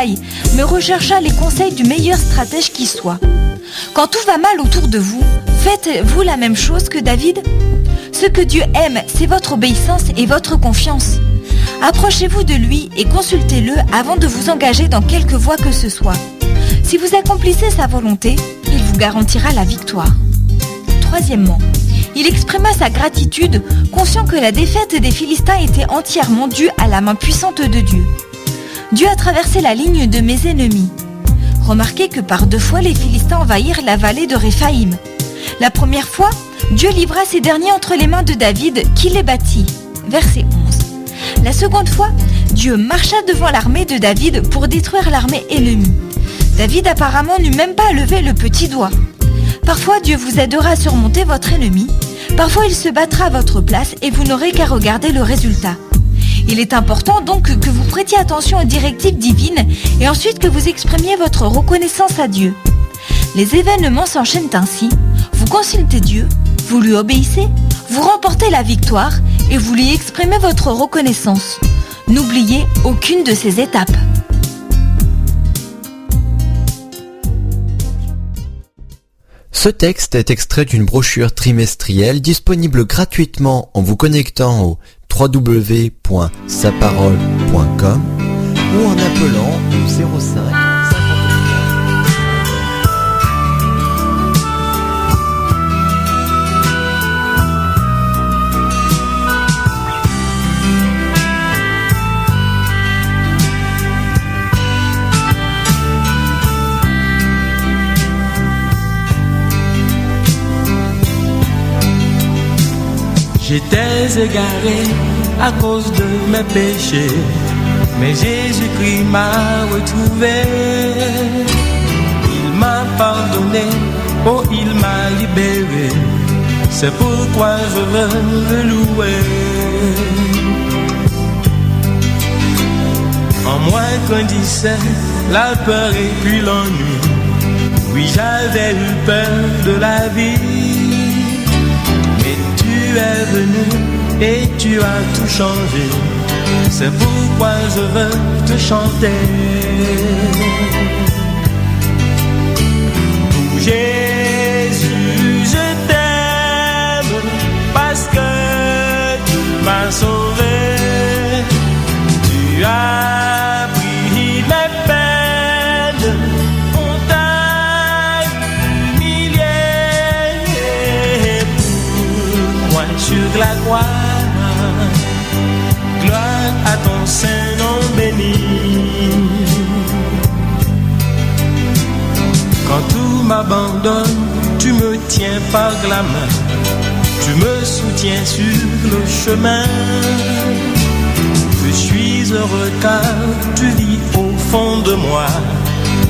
bataille, mais rechercha les conseils du meilleur stratège qui soit. Quand tout va mal autour de vous, faites-vous la même chose que David ? Ce que Dieu aime, c'est votre obéissance et votre confiance. Approchez-vous de lui et consultez-le avant de vous engager dans quelque voie que ce soit. Si vous accomplissez sa volonté, il vous garantira la victoire. Troisièmement, il exprima sa gratitude, conscient que la défaite des Philistins était entièrement due à la main puissante de Dieu. Dieu a traversé la ligne de mes ennemis. Remarquez que par 2 fois les Philistins envahirent la vallée de Réphaïm. La première fois, Dieu livra ces derniers entre les mains de David qui les battit. Verset 11. La seconde fois, Dieu marcha devant l'armée de David pour détruire l'armée ennemie. David apparemment n'eut même pas à lever le petit doigt. Parfois Dieu vous aidera à surmonter votre ennemi, parfois il se battra à votre place et vous n'aurez qu'à regarder le résultat. Il est important donc que vous prêtiez attention aux directives divines et ensuite que vous exprimiez votre reconnaissance à Dieu. Les événements s'enchaînent ainsi, vous consultez Dieu, vous lui obéissez, vous remportez la victoire et vous lui exprimez votre reconnaissance. N'oubliez aucune de ces étapes. Ce texte est extrait d'une brochure trimestrielle disponible gratuitement en vous connectant au www.saparole.com ou en appelant au 05 J'étais égaré à cause de mes péchés, mais Jésus-Christ m'a retrouvé. Il m'a pardonné, oh il m'a libéré. C'est pourquoi je veux le louer. En moins qu'un 17, la peur et puis l'ennui. Oui, j'avais eu peur de la vie. Tu es venu et tu as tout changé. C'est pourquoi je veux te chanter. Pour Jésus, je t'aime parce que tu m'as sauvé. Tu as pris mes peines. On t'a humilié. Sur la croix, gloire à ton Saint-Nom béni. Quand tout m'abandonne, tu me tiens par la main, tu me soutiens sur le chemin. Je suis heureux car tu vis au fond de moi,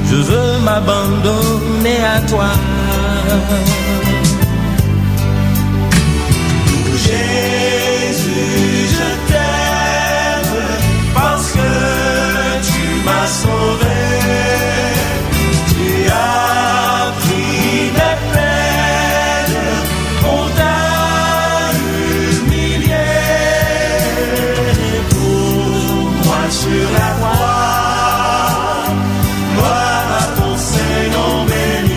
je veux m'abandonner à toi. Jésus, je t'aime parce que tu m'as sauvé. Tu as pris mes peines, on t'a humilié. Pour moi sur la croix, gloire à ton Saint-Nom béni.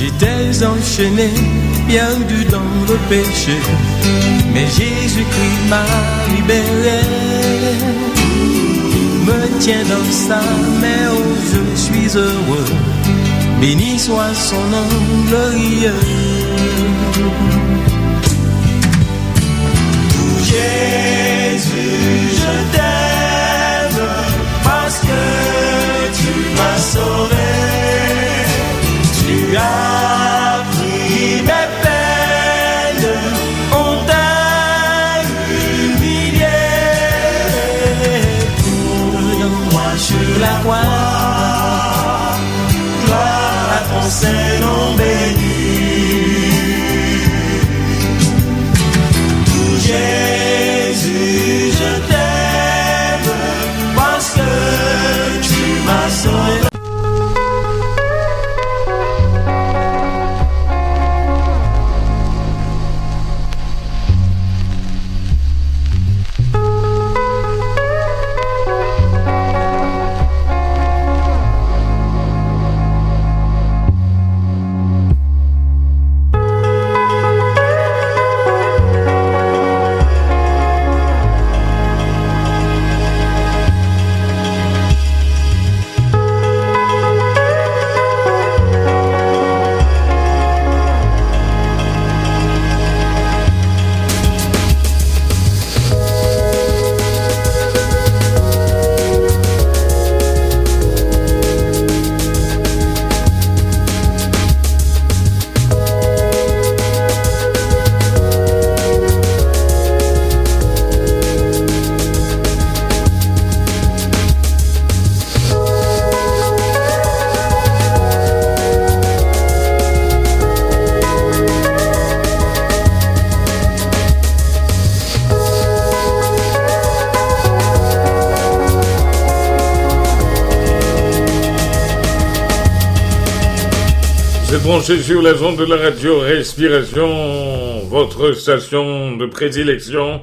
J'étais enchaîné, perdu dans le péché, mais Jésus-Christ m'a libéré. Il me tient dans sa main, oh je suis heureux, béni soit son nom glorieux. Jésus, je t'aime parce que tu m'as sauvé. Tu as pris mes peines, on t'a humilié. Pour moi sur la croix, gloire à ton Saint-Nom béni. branché sur les ondes de la radio Respiration, votre station de prédilection.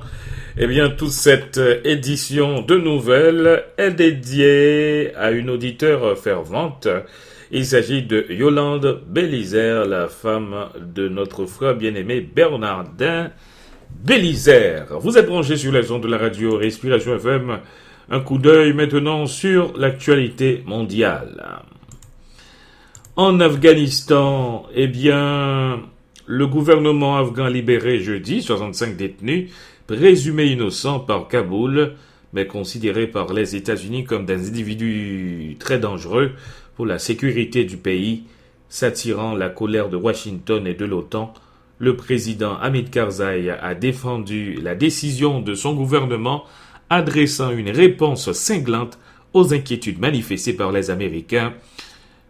Eh bien, toute cette édition de nouvelles est dédiée à une auditeur fervente. Il s'agit de Yolande Bélizaire, la femme de notre frère bien-aimé Bernardin Bélizaire. Vous êtes branché sur les ondes de la radio Respiration FM. Un coup d'œil maintenant sur l'actualité mondiale. En Afghanistan, eh bien, le gouvernement afghan libéré jeudi 65 détenus, présumés innocents par Kaboul, mais considérés par les États-Unis comme des individus très dangereux pour la sécurité du pays, s'attirant la colère de Washington et de l'OTAN. Le président Hamid Karzai a défendu la décision de son gouvernement, adressant une réponse cinglante aux inquiétudes manifestées par les Américains.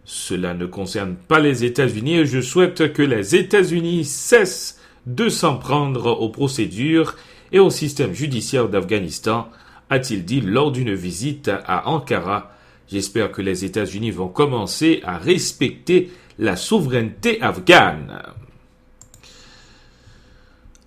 Cela ne concerne pas les États-Unis et je souhaite que les États-Unis cessent de s'en prendre aux procédures et au système judiciaire d'Afghanistan, a-t-il dit lors d'une visite à Ankara. J'espère que les États-Unis vont commencer à respecter la souveraineté afghane.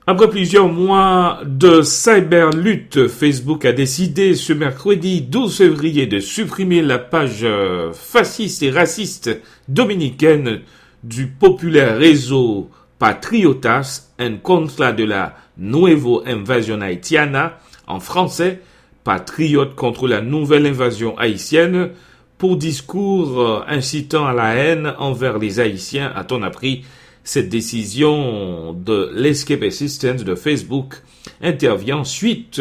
Après plusieurs mois de cyberlutte, Facebook a décidé ce mercredi 12 février de supprimer la page fasciste et raciste dominicaine du populaire réseau Patriotas en contra de la Nuevo Invasión Haitiana, en français, Patriote contre la nouvelle invasion haïtienne, pour discours incitant à la haine envers les Haïtiens, a-t-on appris. Cette décision de l'Escape Assistance de Facebook intervient suite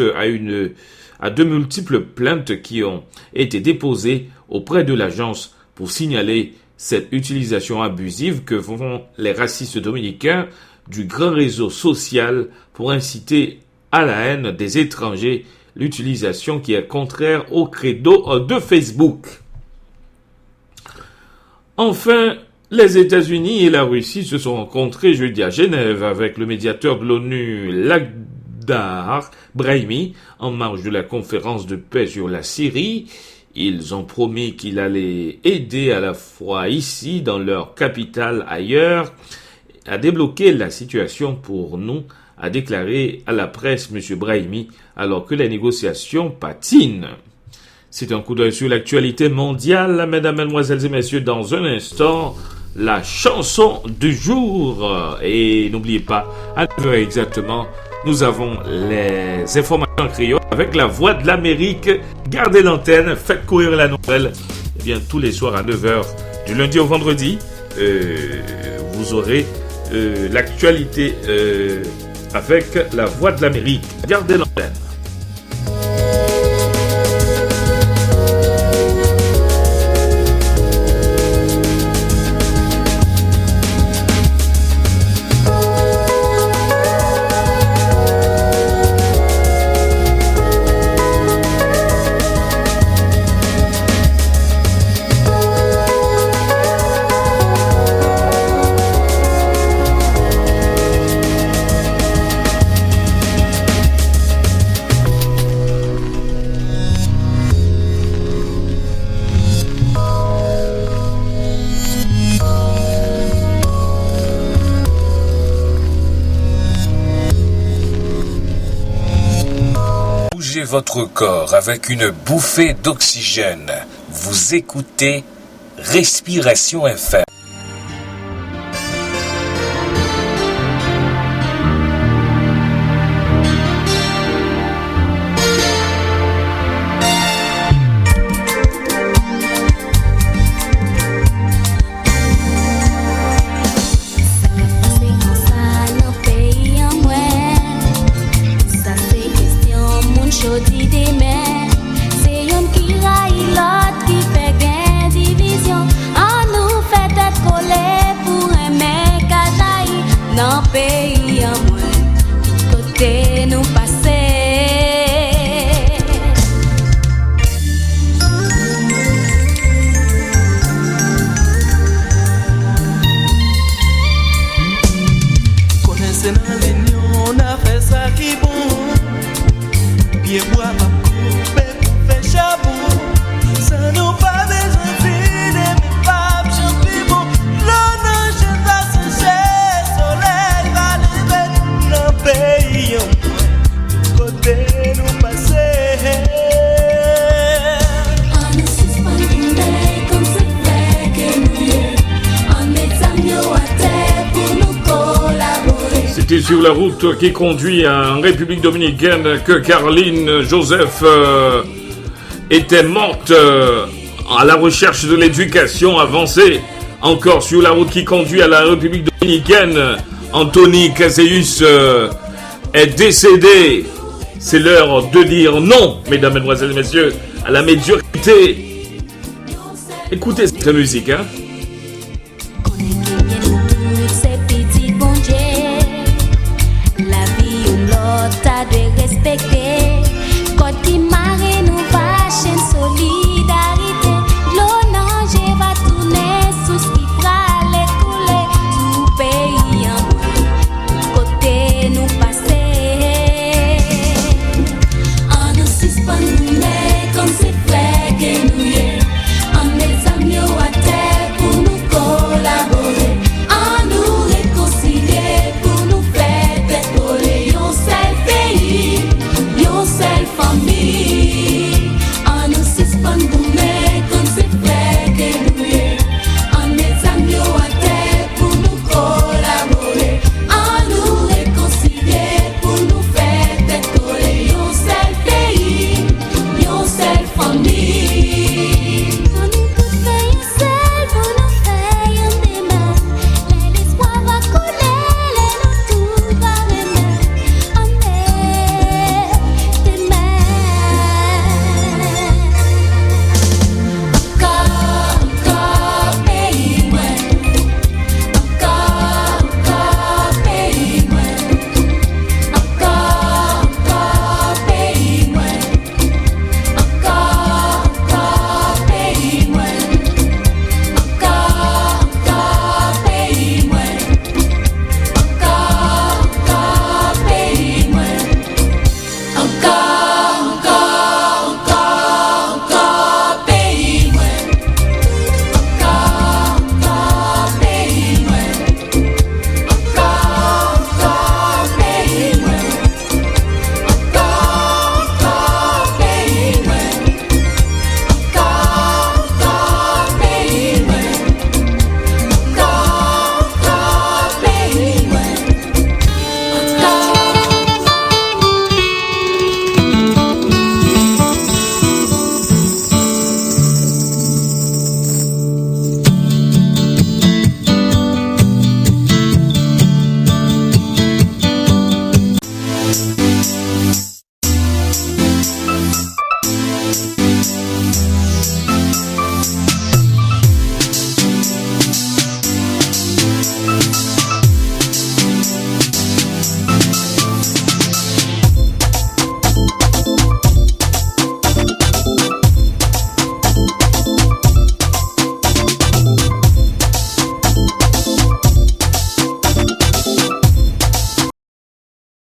à de multiples plaintes qui ont été déposées auprès de l'agence pour signaler cette utilisation abusive que font les racistes dominicains du grand réseau social pour inciter à la haine des étrangers, l'utilisation qui est contraire au credo de Facebook. Enfin, les États-Unis et la Russie se sont rencontrés jeudi à Genève avec le médiateur de l'ONU, Lakhdar Brahimi, en marge de la conférence de paix sur la Syrie. Ils ont promis qu'il allait aider à la fois ici, dans leur capitale, ailleurs, à débloquer la situation pour nous, a déclaré à la presse M. Brahimi, alors que les négociations patinent. C'est un coup d'œil sur l'actualité mondiale, mesdames, mesdemoiselles et messieurs, dans un instant. La chanson du jour. Et n'oubliez pas, à 9h exactement, nous avons les informations en créole avec la voix de l'Amérique. Gardez l'antenne, faites courir la nouvelle. Eh bien, tous les soirs à 9h, du lundi au vendredi, vous aurez l'actualité avec la voix de l'Amérique. Gardez l'antenne. Votre corps avec une bouffée d'oxygène. Vous écoutez Respiration FM. Ça nous pas besoin de mais pas champi bon. L'on c'était sur la route qui conduit en République Dominicaine que Caroline Joseph était morte à la recherche de l'éducation avancée. Encore sur la route qui conduit à la République Dominicaine, Anthony Caseus est décédé. C'est l'heure de dire non, mesdames, mesdemoiselles et messieurs, à la médiocrité. Écoutez cette musique, hein.